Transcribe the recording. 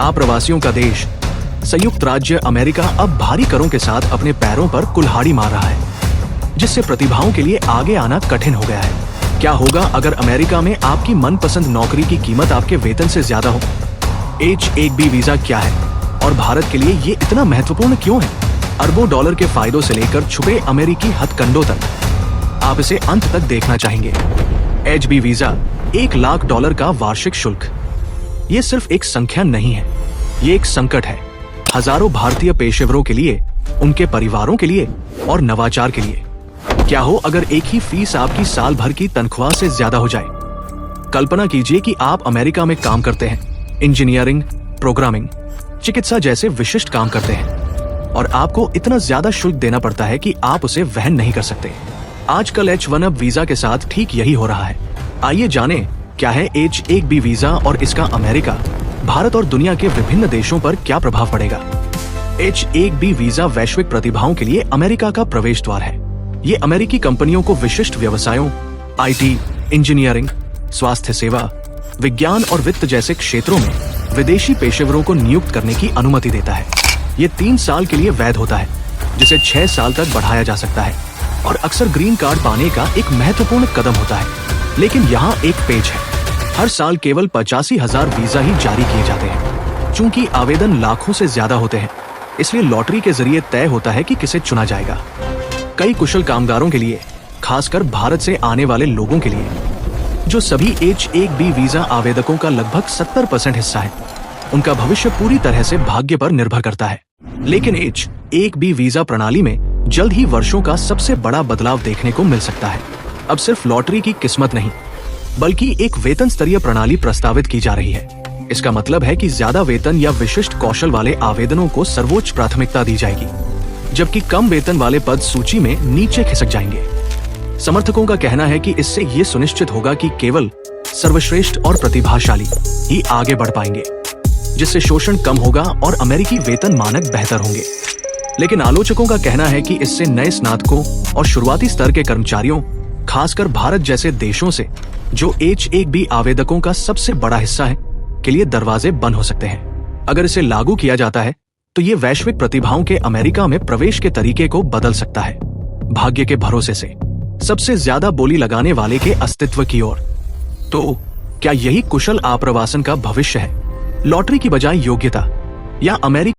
आप्रवासियों का देश संयुक्त राज्य अमेरिका अब भारी करों के साथ अपने पैरों पर कुल्हाड़ी मार रहा है, जिससे प्रतिभाओं के लिए आगे आना कठिन हो गया है। क्या होगा अगर अमेरिका में आपकी मनपसंद नौकरी की कीमत आपके वेतन से ज्यादा हो? H-1B वीजा क्या है और भारत के लिए ये इतना महत्वपूर्ण क्यों है? अरबों डॉलर के फायदों से लेकर छुपे अमेरिकी हथकंडों तक आप इसे अंत तक देखना चाहेंगे। H-1B वीजा $1 लाख का वार्षिक शुल्क। ये सिर्फ एक संख्या नहीं है, ये एक संकट है हजारों भारतीय पेशेवरों के लिए, उनके परिवारों के लिए और नवाचार के लिए। क्या हो अगर एक ही फीस आपकी साल भर की तनख्वाह से ज्यादा हो जाए? कल्पना कीजिए कि आप अमेरिका में काम करते हैं, इंजीनियरिंग, प्रोग्रामिंग, चिकित्सा जैसे विशिष्ट काम करते हैं और आपको इतना ज्यादा शुल्क देना पड़ता है कि आप उसे वहन नहीं कर सकते। आजकल H-1B वीजा के साथ ठीक यही हो रहा है। आइए जानें क्या है H-1B वीजा और इसका अमेरिका, भारत और दुनिया के विभिन्न देशों पर क्या प्रभाव पड़ेगा। H-1B वीजा वैश्विक प्रतिभाओं के लिए अमेरिका का प्रवेश द्वार है। ये अमेरिकी कंपनियों को विशिष्ट व्यवसायों, IT, इंजीनियरिंग, स्वास्थ्य सेवा, विज्ञान और वित्त जैसे क्षेत्रों में विदेशी पेशेवरों को नियुक्त करने की अनुमति देता है। ये 3 साल के लिए वैध होता है, जिसे 6 साल तक बढ़ाया जा सकता है और अक्सर ग्रीन कार्ड पाने का एक महत्वपूर्ण कदम होता है। लेकिन यहाँ एक पेच है, हर साल केवल 85,000 वीजा ही जारी किए जाते हैं। चूंकि आवेदन लाखों से ज्यादा होते हैं, इसलिए लॉटरी के जरिए तय होता है कि किसे चुना जाएगा। कई कुशल कामगारों के लिए, खासकर भारत से आने वाले लोगों के लिए, जो सभी H-1B वीजा आवेदकों का लगभग 70% हिस्सा है, उनका भविष्य पूरी तरह से भाग्य पर निर्भर करता है। लेकिन H-1B वीजा प्रणाली में जल्द ही वर्षों का सबसे बड़ा बदलाव देखने को मिल सकता है। अब सिर्फ लॉटरी की किस्मत नहीं, बल्कि एक वेतन स्तरीय प्रणाली प्रस्तावित की जा रही है। इसका मतलब है कि ज्यादा वेतन या विशिष्ट कौशल वाले आवेदनों को सर्वोच्च प्राथमिकता दी जाएगी, जबकि कम वेतन वाले पद सूची में नीचे खिसक जाएंगे। समर्थकों का कहना है कि इससे ये सुनिश्चित होगा कि केवल सर्वश्रेष्ठ और प्रतिभाशाली ही आगे बढ़ पाएंगे, जिससे शोषण कम होगा और अमेरिकी वेतन मानक बेहतर होंगे। लेकिन आलोचकों का कहना है कि इससे नए स्नातकों और शुरुआती स्तर के कर्मचारियों, खासकर भारत जैसे देशों से जो H-1B आवेदकों का सबसे बड़ा हिस्सा है, के लिए दरवाजे बंद हो सकते हैं। अगर इसे लागू किया जाता है तो ये वैश्विक प्रतिभाओं के अमेरिका में प्रवेश के तरीके को बदल सकता है, भाग्य के भरोसे से सबसे ज्यादा बोली लगाने वाले के अस्तित्व की ओर। तो क्या यही कुशल आप्रवासन का भविष्य है? लॉटरी की बजाय योग्यता या अमेरिका